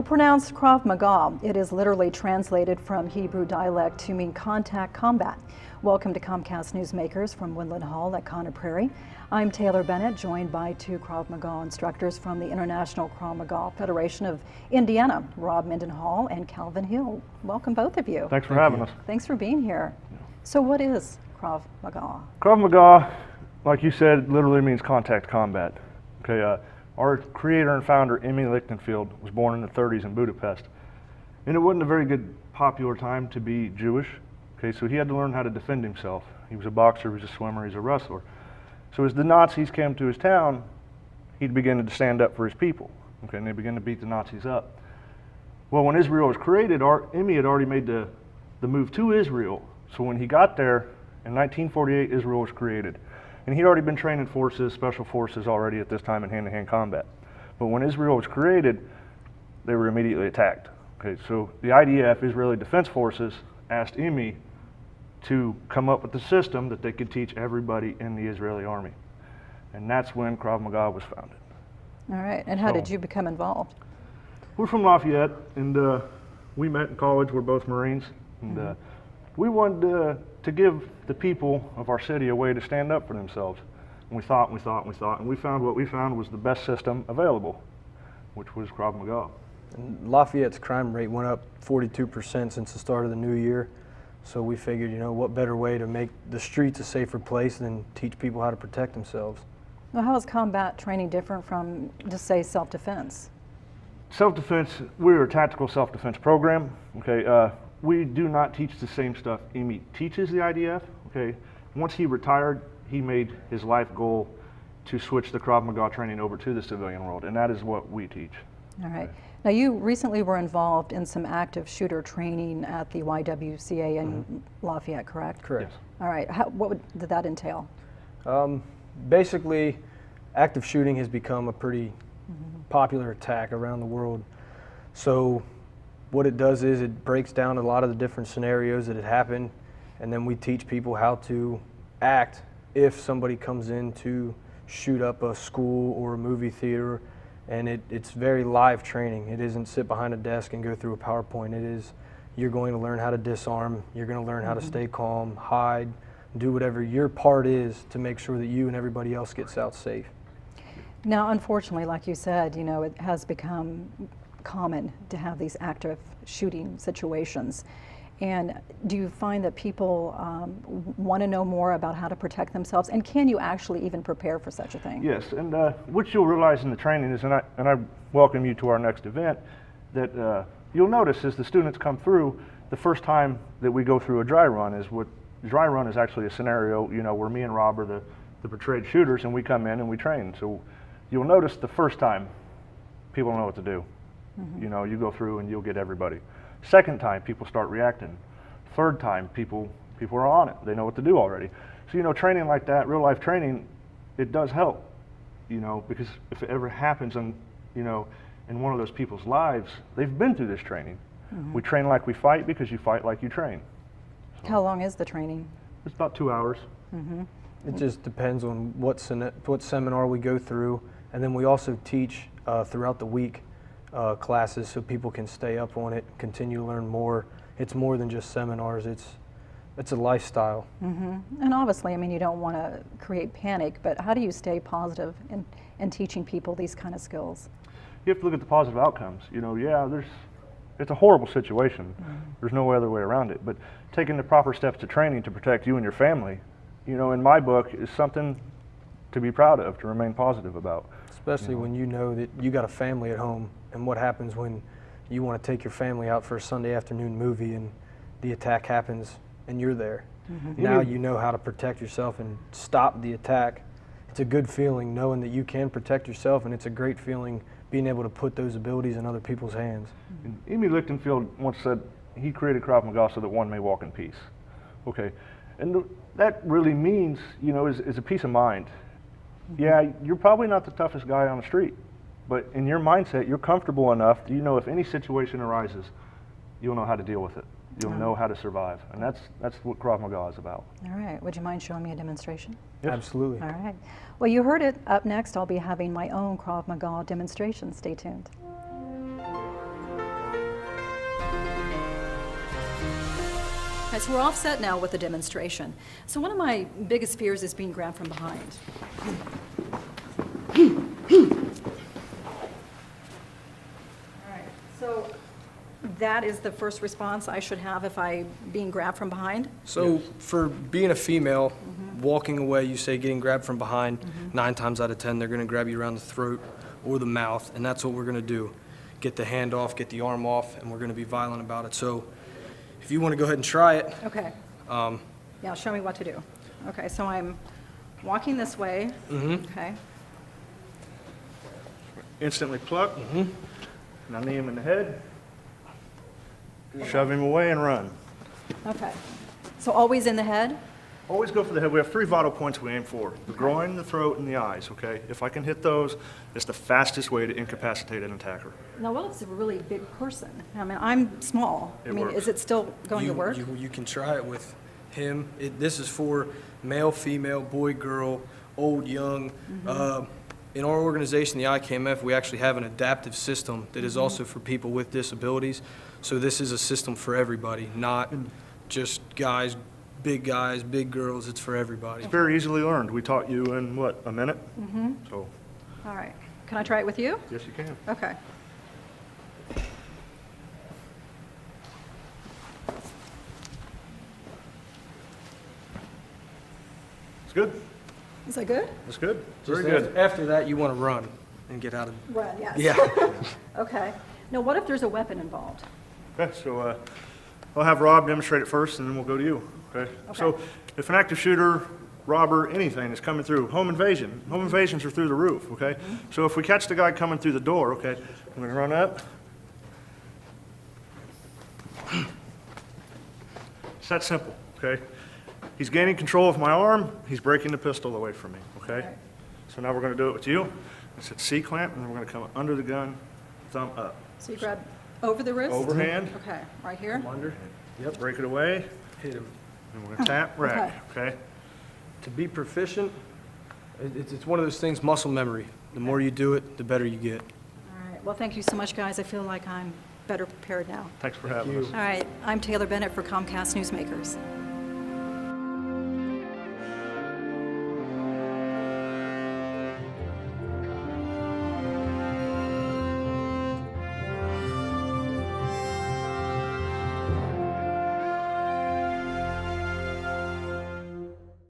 Pronounced Krav Maga. It is literally translated from Hebrew dialect to mean contact combat. Welcome to Comcast Newsmakers from Woodland Hall at Conner Prairie. I'm Taylor Bennett, joined by two Krav Maga instructors from the International Krav Maga Federation of Indiana, Rob Mendenhall and Calvin Hill. Welcome, both of you. Thanks for having us. Thanks for being here. So what is Krav Maga? Krav Maga, like you said, literally means contact combat. Okay, our creator and founder, Emmy Lichtenfeld, was born in the 30s in Budapest. And it wasn't a very good popular time to be Jewish. Okay, so he had to learn how to defend himself. He was a boxer, he was a swimmer, he's a wrestler. So as the Nazis came to his town, he began to stand up for his people. Okay, and they began to beat the Nazis up. Well, when Israel was created, Emmy had already made the move to Israel. So when he got there, in 1948, Israel was created. And he'd already been training forces, special forces already at this time in hand-to-hand combat. But when Israel was created, they were immediately attacked. Okay, so the IDF, Israeli Defense Forces, asked Emmy to come up with a system that they could teach everybody in the Israeli army. And that's when Krav Maga was founded. All right, and how did you become involved? We're from Lafayette, and we met in college. We're both Marines. And we wanted to give the people of our city a way to stand up for themselves. And we thought, and we found what we found was the best system available, which was Krav Maga. And Lafayette's crime rate went up 42% since the start of the new year. So we figured, you know, what better way to make the streets a safer place than teach people how to protect themselves. Well, how is combat training different from, just say, self-defense? Self-defense, we're a tactical self-defense program. Okay, we do not teach the same stuff Emmy teaches the IDF. Okay, once he retired, he made his life goal to switch the Krav Maga training over to the civilian world, and that is what we teach. All right. Now, you recently were involved in some active shooter training at the YWCA in Lafayette, correct? Correct. Yes. All right. Did that entail? Basically, active shooting has become a pretty popular attack around the world. So what it does is it breaks down a lot of the different scenarios that had happened, and then we teach people how to act if somebody comes in to shoot up a school or a movie theater. And it's very live training. It isn't sit behind a desk and go through a PowerPoint. It is, you're going to learn how to disarm, you're going to learn how to stay calm, hide, do whatever your part is to make sure that you and everybody else gets out safe. Now, unfortunately, like you said, you know, it has become common to have these active shooting situations. And do you find that people want to know more about how to protect themselves? And can you actually even prepare for such a thing? Yes, and what you'll realize in the training is, and I welcome you to our next event, that you'll notice as the students come through, the first time that we go through a dry run is actually a scenario, you know, where me and Rob are the portrayed shooters, and we come in and we train. So you'll notice the first time, people don't know what to do. You know, you go through and you'll get everybody. Second time, people start reacting. Third time, people are on it. They know what to do already. So, you know, training like that, real life training, it does help, you know, because if it ever happens in, you know, in one of those people's lives, they've been through this training. We train like we fight because you fight like you train. So how long is the training? It's about 2 hours. It just depends on what seminar we go through, and then we also teach throughout the week classes so people can stay up on it, continue to learn more. It's more than just seminars, it's a lifestyle. And obviously, I mean, you don't want to create panic, but how do you stay positive in teaching people these kind of skills? You have to look at the positive outcomes. You know, yeah, it's a horrible situation. There's no other way around it, but taking the proper steps to training to protect you and your family, you know, in my book, is something to be proud of, to remain positive about. Especially when you know that you got a family at home, and what happens when you want to take your family out for a Sunday afternoon movie and the attack happens and you're there. Now you know how to protect yourself and stop the attack. It's a good feeling knowing that you can protect yourself, and it's a great feeling being able to put those abilities in other people's hands. Emmy Lichtenfeld once said he created Krav Maga so that one may walk in peace. Okay, and that really means, you know, is a peace of mind. Yeah, you're probably not the toughest guy on the street, but in your mindset, you're comfortable enough that you know if any situation arises, you'll know how to deal with it. You'll know how to survive, and that's what Krav Maga is about. All right, would you mind showing me a demonstration? Yes. Absolutely. All right. Well, you heard it. Up next, I'll be having my own Krav Maga demonstration. Stay tuned. Okay, so we're all set now with the demonstration. So one of my biggest fears is being grabbed from behind. All right, so that is the first response I should have if I being grabbed from behind? So for being a female, walking away, you say getting grabbed from behind, 9 times out of 10, they're gonna grab you around the throat or the mouth, and that's what we're gonna do. Get the hand off, get the arm off, and we're gonna be violent about it. So if you wanna go ahead and try it. Okay. Yeah, show me what to do. Okay, so I'm walking this way. Okay. Instantly pluck, and I knee him in the head, shove him away and run. Okay. So always in the head? Always go for the head. We have 3 vital points we aim for: the groin, the throat, and the eyes, okay? If I can hit those, it's the fastest way to incapacitate an attacker. Now, what if it's a really big person? I mean, I'm small. It I mean, works. is it still going to work? You can try it with him. This is for male, female, boy, girl, old, young. In our organization, the IKMF, we actually have an adaptive system that is also for people with disabilities. So this is a system for everybody, not just guys, big girls. It's for everybody. It's very easily learned. We taught you in, what, a minute? So, All right. Can I try it with you? yes, you can. Okay. It's good. Is that good? That's good. Just Very good. After that, you want to run and get out of. Run, yes. Yeah. Okay. Now, what if there's a weapon involved? Okay, so I'll have Rob demonstrate it first, and then we'll go to you, okay? So if an active shooter, robber, anything is coming through, home invasions are through the roof, okay? So if we catch the guy coming through the door, okay, I'm gonna run up. It's that simple, okay? He's gaining control of my arm, he's breaking the pistol away from me, okay? Right. So now we're gonna do it with you. It's at C-clamp, and then we're gonna come under the gun, thumb up. So you grab over the wrist? Overhand. Okay, right here? Under. Yep, break it away, Hit him. and we're gonna tap, rack, okay? To be proficient, it's one of those things, muscle memory. The more you do it, the better you get. All right. Well, thank you so much, guys. I feel like I'm better prepared now. Thanks for having us. All right. I'm Taylor Bennett for Comcast Newsmakers.